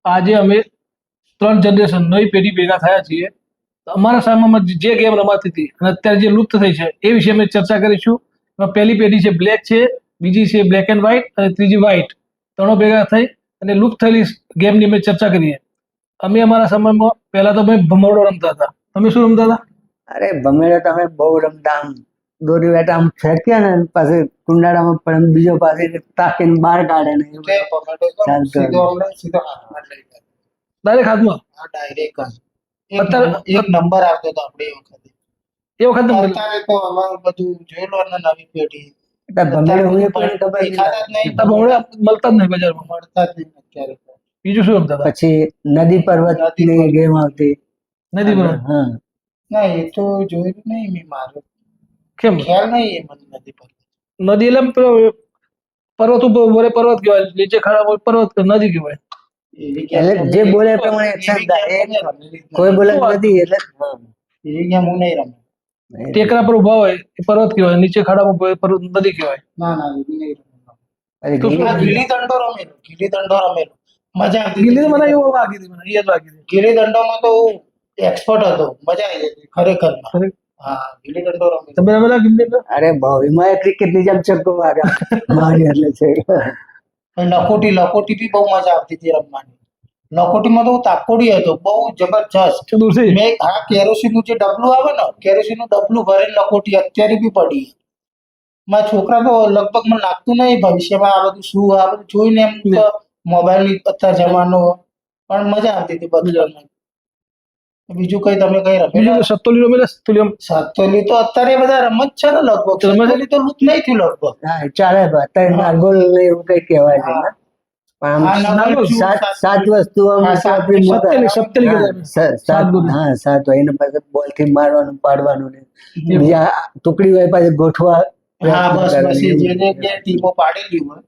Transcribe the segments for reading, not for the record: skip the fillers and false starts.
આજે અમે 3 જનરેશન નવી પેઢી ભેગા થયા છીએ. અમારા સમયમાં જે ગેમ રમાતી હતી અને અત્યારે જે લુપ્ત થઈ છે એ વિશે અમે ચર્ચા કરીશું. પહેલી પેઢી છે બ્લેક છે, બીજી છે બ્લેક એન્ડ વ્હાઇટ અને ત્રીજી વ્હાઇટ. ત્રણો ભેગા થઈ અને લુપ્ત થયેલી ગેમની અમે ચર્ચા કરીએ. અમે અમારા સમયમાં પહેલા તો અમે ભમરડો રમતા હતા. તમે શું રમતા હતા? અરે ભમેડો તો અમે બહુ રમતા. આમ દોરી વેટા આમ ફેંક્યા ને પાસે કુંડાળામાં પણ બીજો પાસે તાકીને બહાર કાઢે ને ડાયરેક્ટ હાથમાં. અત્યારે એક નંબર આવતો હતો આપણે એ વખતે અત્યારે તો અમારું બધું જોઈ લો ને નવી પેઢી ભમેડો હું પણ ખબર દેખાતા જ નહીં, ભમરડા મળતા જ નહીં બજારમાં. મળતા જ નહીં અત્યારે તો. બીજું શું રમતા હતા? પછી નદી પર્વત ની ગેમ આવતી. નદી પર હા ના એ તો જોયું નહીં મેં, મારો કેમ ખ્યાલ નહીં એ મને નથી પર. નદી એટલે પેલો પર્વત ઉપર બોલે પર્વત કહેવાય, નીચે ખડા હોય પર્વત નદી કહેવાય. એટલે જે બોલે એ પ્રમાણે એક્શન થાય. કોઈ બોલે નદી એટલે એવી ગેમ હું નહીં રમે. ટેકરા પર ઉભા હોય એ પર્વત કહેવાય, નીચે ખાડામાં હોય પર્વત નદી કહેવાય. ના ના એવી નહીં રમે. તો શું? ગીલી દંડો રમેલો, ગીલી દંડો રમેલો, મજા આવતી. ગીલી મને એવું વાગી હતી, મને એ જ વાગી હતી. ગીલી દંડોમાં તો એક્સપર્ટ હતો, મજા આવી જતી ખરેખર. ખરે- હા ગીલી દંડો રમેલો. તમે રમેલા ગીલી દંડો? અરે ભાવીમાં ક્રિકેટ ની જેમ ચક્કો વાગે મારી એટલે છે. લખોટી બી બહુ મજા આવતી હતી રમવાની. લખોટીમાં તો હું તાકોડી હતો, બહુ જબરજસ્ત. કે દૂરથી મેં હા કેરોસીન નું જે ડબલું આવે ને, કેરોસીન નું ડબલું ભરીને લખોટી અત્યારે બી પડી. મારા છોકરા તો લગભગ મને લાગતું નહીં ભવિષ્યમાં આ બધું શું આ બધું જોઈને એમ મોબાઈલ ની અત્યારે જમાનો, પણ મજા આવતી હતી બધું. બીજું કઈ તમે કઈ બીજું રમેલા? તો સત્તોલી રમેલા? સત્તોલી આમ સત્તોલી તો અત્યારે બધા રમત છે ને લગભગ. સત્તોલી તો લુપ્ત નહીં થયું લગભગ. હા ચાલે અત્યારે નાગોલ ને એવું કઈ કહેવાય છે ને. પણ હા, આમ નાગોલ, સાત વસ્તુ આમ હા, સાત આપણી મોટા- સત્તેલી સત્તેલી કહેવાય. સાત હા સાત હોય એને પાસે બોલ થી મારવાનું પાડવાનું ને બીજા ટુકડી હોય પાસે ગોઠવા હા બસ બસ એ એવું. જેને જે ટીમો પાડેલી હોય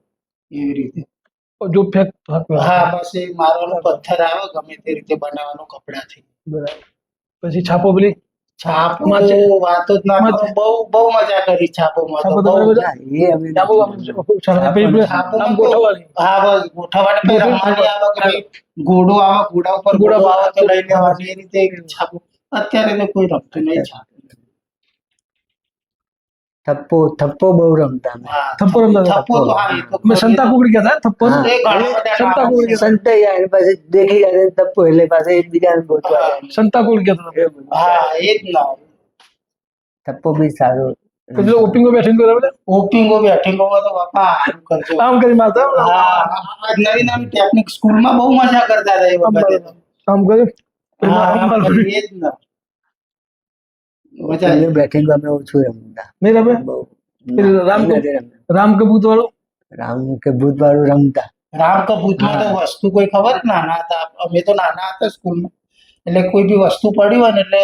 એવી રીતે. જો ફેંક હા બસ એ મારવાનું પથ્થર આવે ગમે તે રીતે બનાવવાનું કપડાથી. બરાબર. પછી છાપો પેલી છાપો માચે. વાતો જ ના કરો, બહુ બહુ મજા કરી છાપોમાં તો છાપો બહુ. તમારે બધા? હા, એ અમે છાપો આમ પેલી છાપોમાં આમ તો- ગોઠવવાની. હા બસ ગોઠવવાની પછી રમવાની આવે કે ભાઈ ઘોડો આવે, ઘોડા ઉપર ઘોડા ઘોડો પર આવે તો લઈ લેવાની, એ રીતે છાપો. અત્યારે તો કોઈ રમતું નહીં છાપો. થપ્પો બહુ રમતા અમે. હા થપ્પો રમતા હતા. થપ્પો તો હા એ તો અમે સંતા કુકડી કહેતા થપ્પો. હા. એ ઘણા બધા સંતા નામ કુકડી છે. સંતાઈ જાય અને પછી દેખી જાય થપ્પો એટલે પાસે એકબીજાને ગોતવા જાય. સંતા કુકડી કહેતા હતા. હા એ જ ના થપ્પો બી સારો. પેલો ઓપિંગો બેઠીને બરાબર ઓપિંગો બેઠિંગોમાં તો બાપા હારું કરજો. આમ કરી મારતા. હા આ નવી નવી ટેકનિક સ્કૂલમાં બહુ મજા કરતા હતા એ વખતે તો. આમ કર્યું. હા એ જ ના મજા આવી. બેટિંગ અમે ઓછું રમતા. નહીં રમે? બહુ પેલું રામ કપૂત વાળું રામ કે ભૂત વાળું રમતા. રામ કપૂરમાં તો વસ્તુ કોઈ ખબર જ નાના હતા અમે તો નાના હતા સ્કૂલમાં, એટલે કોઈ બી વસ્તુ પડી હોય ને એટલે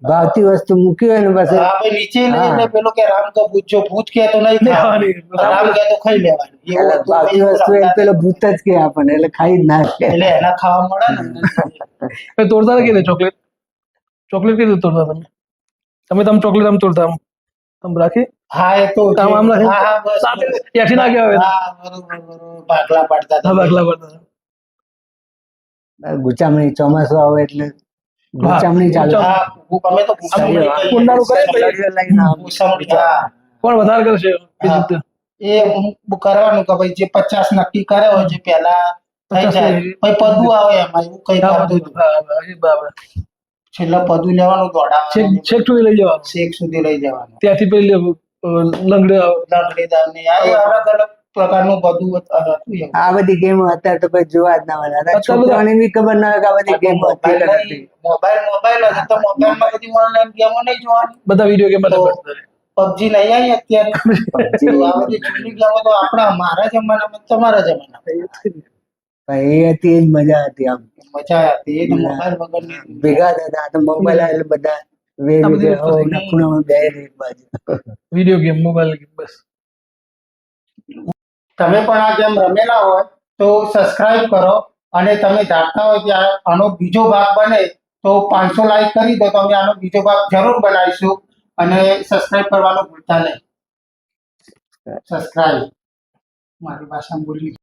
ભાવતી વસ્તુ મૂકી હોય ને પછી હા ભાઈ નીચે લઈ હા. એટલે પેલો કે રામ કપૂત, જો ભૂત કે તો નહીં ખાવાની, રામ કે તો ખાઈ લેવાની. એવું એટલે હતું. ભાવતી એવું વસ્તુ એ રમતા પેલો ભૂત જ કે આપણને એટલે ખાઈ જ નાખે. એટલે એના ખાવા મળે ને. એ તોડતા હતા કે નહીં ચોકલેટ? ચોકલેટ કઈ રીતે તોડતા તમે? તમે તમે ચોકલેટ આમ તોડતા આમ રાખી હા એ તો આમ આમ રાખી? હા હા બસ સાથે બસ. ત્યાંથી ના કહેવાય. હા બરોબર બરોબર ભાગલા પાડતા હા હતા. ભાગલા પડતા. ગુચામણી ચોમાસું આવે એટલે ગુચામણી ચાલુ. હા અમે તો ગુસામણી કહીએ. કુંડાળું કરે ને સળિયો લઈને આમ ગુસામણી, હા. કોણ વધારે કરશે એ હા. જીતે. એ કરવાનું કે ભાઈ જે 50 નક્કી કરે હોય જે પહેલા થઈ 50 જાય, પછી પદું આવે એમાં એવું કઈ હા, કરતું હતું. હા, બરાબર. છેલ્લા પદું લેવાનું દોડાવવાનું, છેક સુધી લઈ જવાનું. શેક સુધી લઈ જવાનું. ત્યાંથી પેલી લંગડે લંગડી દાવની આ એ અલગ અલગ પ્રકારનું બધું હતું એવું. આ બધી ગેમો અત્યારે તો કોઈ જોવા જ ના મળે. અત્યારે છોકરાઓને બી ખબર ના હોય કે આ બધી ગેમો હતી કે નથી. મોબાઈલ હશે તો મોબાઈલમાં બધી ઓનલાઈન ગેમો નહીં જોવાની. બધા વિડીયો ગેમ તો પબજી નહીં આવી અત્યારે. તો આ બધી જૂની ગેમો તો આપણા મારા જમાનામાં તમારા જમાનામાં પણ એ હતી એ જ મજા હતી. આમ મજા હતી. એ તો મોબાઈલ વગરની ભેગા થતા. આ તો મોબાઈલ આવે એટલે બધા આ બધી વસ્તુ થઈ ના ખૂણામાં બેસીને એક બાજુ. વિડીયો ગેમ મોબાઈલ ગેમ બસ. તમે પણ આ ગેમ રમેલા હોય તો સબસ્ક્રાઇબ કરો, અને તમે જાણતા હોય કે આનો બીજો ભાગ બને તો 500 લાઈક કરી દો તો અમે આનો બીજો ભાગ જરૂર બનાવીશું. અને સબસ્ક્રાઇબ કરવાનું ભૂલતા નહીં. સબસ્ક્રાઇબ મારી ભાષામાં બોલી